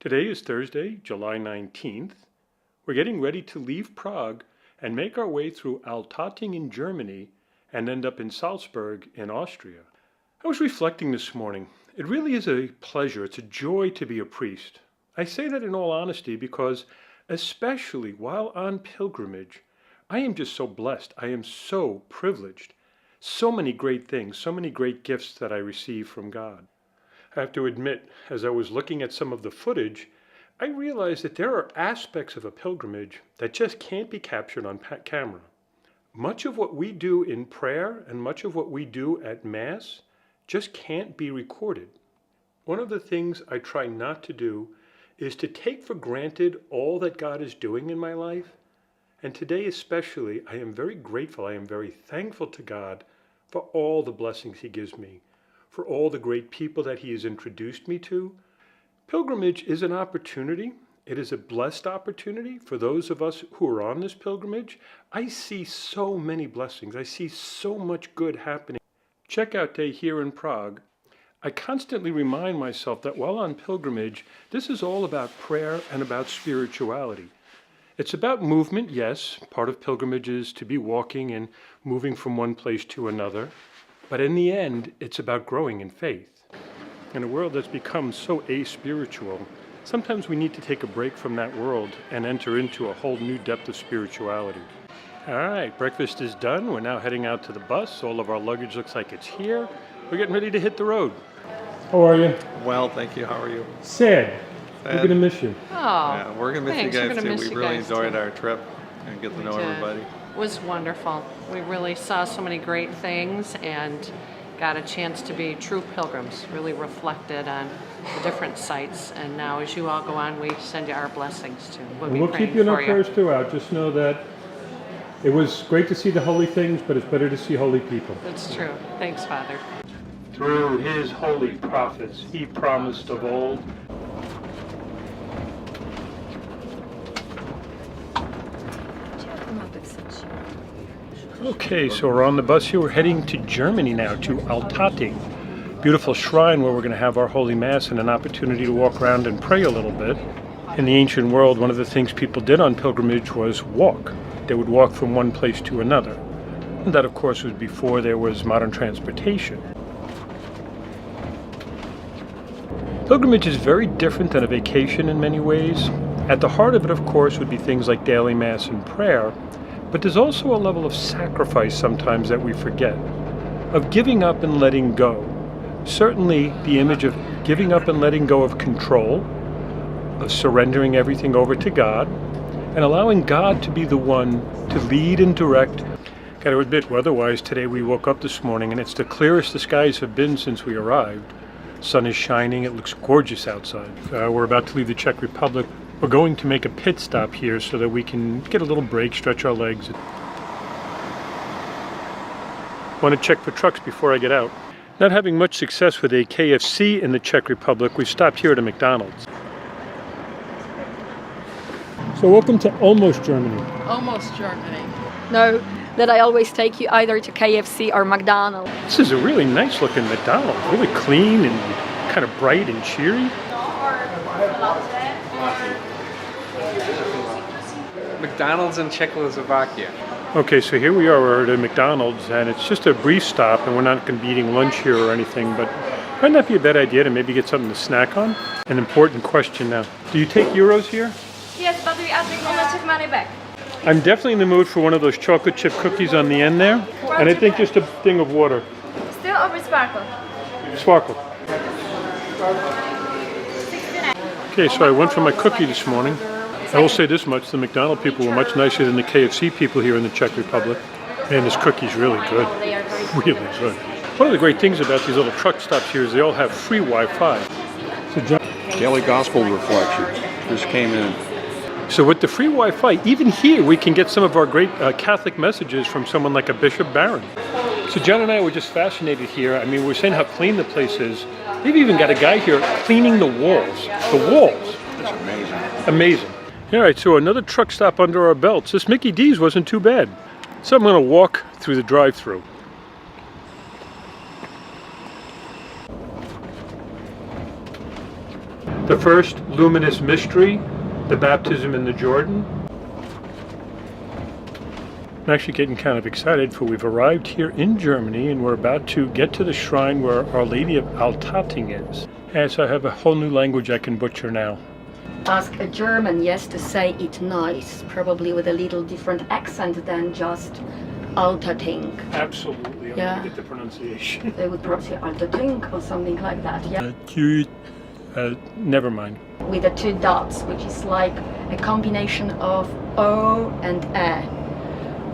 Today is Thursday, July 19th. We're getting ready to leave Prague and make our way through Altötting in Germany and end up in Salzburg in Austria. I was reflecting this morning. It really is a pleasure, it's a joy to be a priest. I say that in all honesty because, especially while on pilgrimage, I am just so blessed. I am so privileged. So many great things, so many great gifts that I receive from God. I have to admit, as I was looking at some of the footage, I realized that there are aspects of a pilgrimage that just can't be captured on camera. Much of what we do in prayer and much of what we do at Mass just can't be recorded. One of the things I try not to do is to take for granted all that God is doing in my life. And today especially, I am very grateful, I am very thankful to God for all the blessings He gives me, for all the great people that He has introduced me to. Pilgrimage is an opportunity. It is a blessed opportunity for those of us who are on this pilgrimage. I see so many blessings. I see so much good happening. Checkout day here in Prague. I constantly remind myself that while on pilgrimage, this is all about prayer and about spirituality. It's about movement, yes. Part of pilgrimage is to be walking and moving from one place to another. But in the end, it's about growing in faith. In a world that's become so aspiritual, sometimes we need to take a break from that world and enter into a whole new depth of spirituality. All right, breakfast is done. We're now heading out to the bus. All of our luggage looks like it's here. We're getting ready to hit the road. How are you? Well, thank you. How are you? Sad. We're going to miss you. Oh, yeah, we're going to miss thanks. you guys too. We really enjoyed our trip and get to know everybody. It was wonderful. We really saw so many great things and got a chance to be true pilgrims, really reflected on the different sites. And now as you all go on, we send you our blessings too. We'll keep you in our prayers throughout. Just know that it was great to see the holy things, but it's better to see holy people. That's true. Thanks, Father. Through His holy prophets, He promised of old. Okay, so we're on the bus here. We're heading to Germany now, to Altötting. Beautiful shrine where we're going to have our Holy Mass and an opportunity to walk around and pray a little bit. In the ancient world, one of the things people did on pilgrimage was walk. They would walk from one place to another. And that, of course, was before there was modern transportation. Pilgrimage is very different than a vacation in many ways. At the heart of it, of course, would be things like daily Mass and prayer. But there's also a level of sacrifice sometimes that we forget, of giving up and letting go. Certainly the image of giving up and letting go of control, of surrendering everything over to God, and allowing God to be the one to lead and direct. Got to admit, weather-wise, today we woke up this morning and it's the clearest the skies have been since we arrived. Sun is shining, it looks gorgeous outside. We're about to leave the Czech Republic. We're going to make a pit stop here so that we can get a little break, stretch our legs. Want to check for trucks before I get out. Not having much success with a KFC in the Czech Republic, we stopped here at a McDonald's. So welcome to almost Germany. Almost Germany. No, that I always take you either to KFC or McDonald's. This is a really nice looking McDonald's, really clean and kind of bright and cheery. McDonald's in Czechoslovakia. Okay, so here we are, we're at a McDonald's, and it's just a brief stop, and we're not going to be eating lunch here or anything, but it might not be a bad idea to maybe get something to snack on. An important question now. Do you take euros here? Yes, but we ask almost money back. I'm definitely in the mood for one of those chocolate chip cookies on the end there, and I think just a thing of water. Still or with sparkle? Sparkle. Okay, so I went for my cookie this morning. I will say this much, the McDonald's people were much nicer than the KFC people here in the Czech Republic. Man, this cookie's really good. Really good. One of the great things about these little truck stops here is they all have free Wi-Fi. So Daily Gospel Reflection just came in. So with the free Wi-Fi, even here we can get some of our great Catholic messages from someone like a Bishop Barron. So John and I were just fascinated here. I mean, we're saying how clean the place is. They've even got a guy here cleaning the walls. The walls. That's amazing. Amazing. All right, so another truck stop under our belts. This Mickey D's wasn't too bad. So I'm going to walk through the drive-thru. The first luminous mystery, the baptism in the Jordan. I'm actually getting kind of excited, for we've arrived here in Germany and we're about to get to the shrine where Our Lady of Altötting is. And so I have a whole new language I can butcher now. Ask a German, yes, to say it nice, probably with a little different accent than just Altötting. Absolutely, I'm Yeah. going to get the pronunciation. They would probably say Altötting or something like that, yeah. Never mind. With the two dots, which is like a combination of O and E,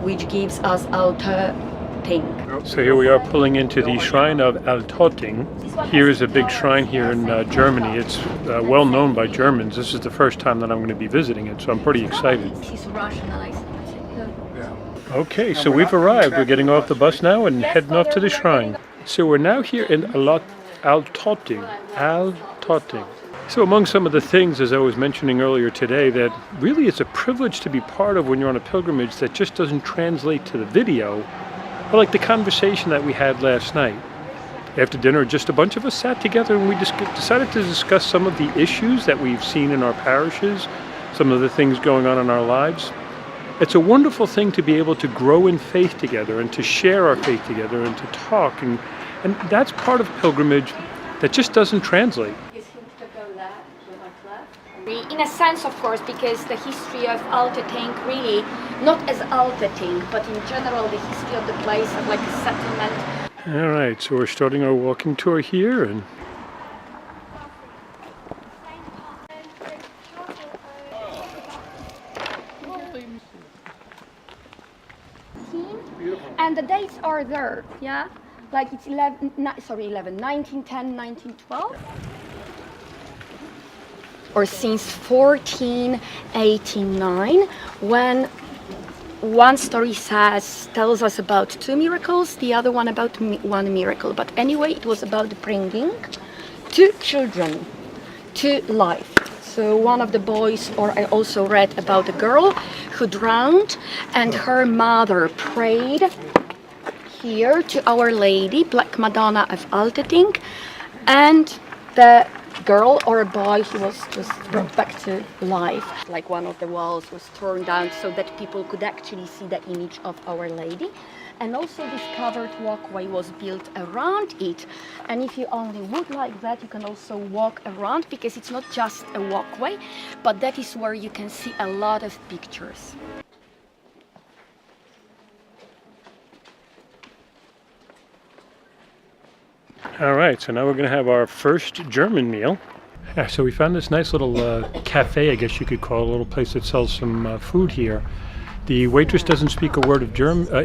which gives us Altötting. So here we are pulling into the shrine of Altötting. Here is a big shrine here in Germany. It's well known by Germans. This is the first time that I'm going to be visiting it, so I'm pretty excited. She's Russian, I think. Okay, so we've arrived. We're getting off the bus now and heading off to the shrine. So we're now here in Altötting. Altötting. So among some of the things, as I was mentioning earlier today, that really it's a privilege to be part of when you're on a pilgrimage that just doesn't translate to the video, or like the conversation that we had last night. After dinner, just a bunch of us sat together and we decided to discuss some of the issues that we've seen in our parishes, some of the things going on in our lives. It's a wonderful thing to be able to grow in faith together and to share our faith together and to talk, and that's part of pilgrimage that just doesn't translate. In a sense, of course, because the history of Altötting really, not as Altötting, but in general the history of the place of like a settlement. All right, so we're starting our walking tour here, and And the dates are there, yeah? Like it's 1910, 1912. Or since 1489, when one story tells us about two miracles, the other one about one miracle. But anyway, it was about bringing two children to life. So one of the boys, or I also read about a girl who drowned, and her mother prayed here to Our Lady, Black Madonna of Altötting, and the girl or a boy who was just brought back to life. Like one of the walls was torn down so that people could actually see the image of Our Lady. And also this covered walkway was built around it. And if you only would like that, you can also walk around, because it's not just a walkway, but that is where you can see a lot of pictures. all right, so now we're going to have our first German meal. Yeah, so we found this nice little cafe, I guess you could call it, a little place that sells some food here. The waitress doesn't speak a word of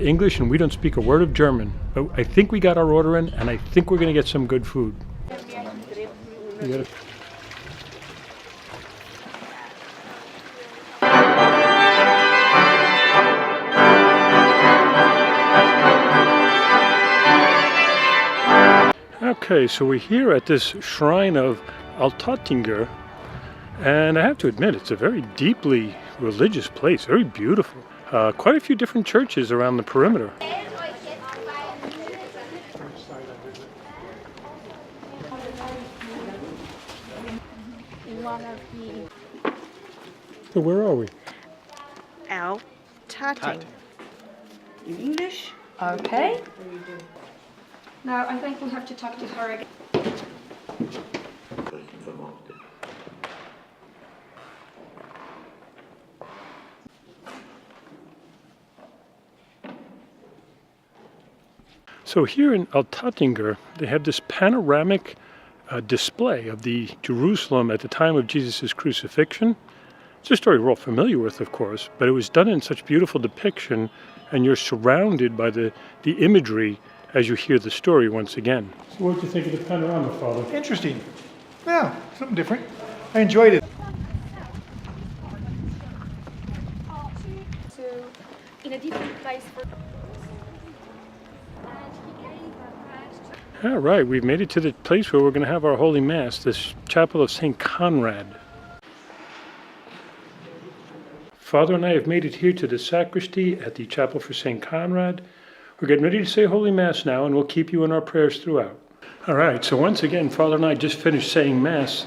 English, and we don't speak a word of German. But I think we got our order in, and I think we're going to get some good food. You got it? Okay, so we're here at this shrine of Altöttinger, and I have to admit, it's a very deeply religious place, very beautiful. Quite a few different churches around the perimeter. So where are we? Altötting. In English? Okay. Now I think we have to talk to her again. So here in Altöttinger, they have this panoramic display of the Jerusalem at the time of Jesus' crucifixion. It's a story we're all familiar with, of course, but it was done in such beautiful depiction, and you're surrounded by the imagery as you hear the story once again. So what did you think of the panorama, Father? Interesting. Yeah, something different. I enjoyed it. So, in a different place for... All right, we've made it to the place where we're going to have our Holy Mass, this chapel of St. Conrad. Father and I have made it here to the sacristy at the chapel for St. Conrad. We're getting ready to say Holy Mass now, and we'll keep you in our prayers throughout. All right, so once again, Father and I just finished saying Mass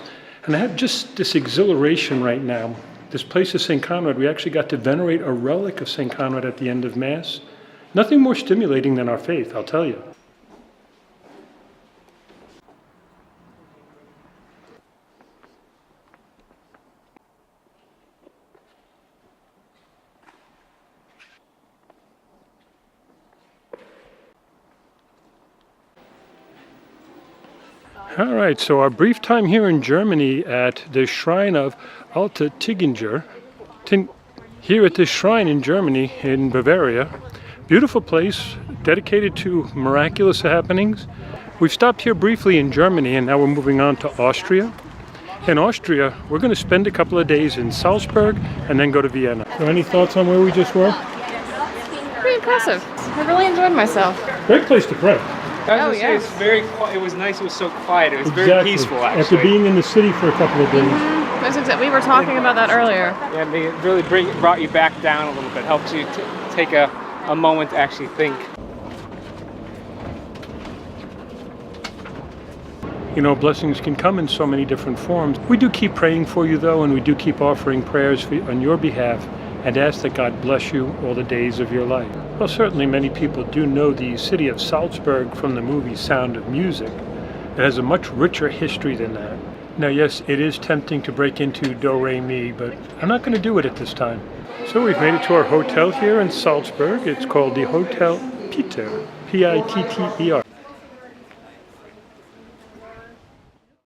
And I have just this exhilaration right now. This place is St. Conrad. We actually got to venerate a relic of St. Conrad at the end of Mass. Nothing more stimulating than our faith, I'll tell you. All right, so our brief time here in Germany at the shrine of Alte Tiginger, here at this shrine in Germany, in Bavaria. Beautiful place, dedicated to miraculous happenings. We've stopped here briefly in Germany and now we're moving on to Austria. In Austria, we're going to spend a couple of days in Salzburg and then go to Vienna. So any thoughts on where we just were? Pretty impressive. I really enjoyed myself. Great place to pray. Oh, yeah. It's very quiet. It was nice. It was so quiet. It was very Exactly. peaceful, actually. After being in the city for a couple of days. That's exactly. We were talking about that earlier. Yeah, they really brought you back down a little bit. Helps you take a moment to actually think. You know, blessings can come in so many different forms. We do keep praying for you, though, and we do keep offering prayers on your behalf and ask that God bless you all the days of your life. Well, certainly many people do know the city of Salzburg from the movie Sound of Music. It has a much richer history than that. Now, yes, it is tempting to break into Do Re Mi, but I'm not going to do it at this time. So we've made it to our hotel here in Salzburg. It's called the Hotel Peter, P-I-T-T-E-R.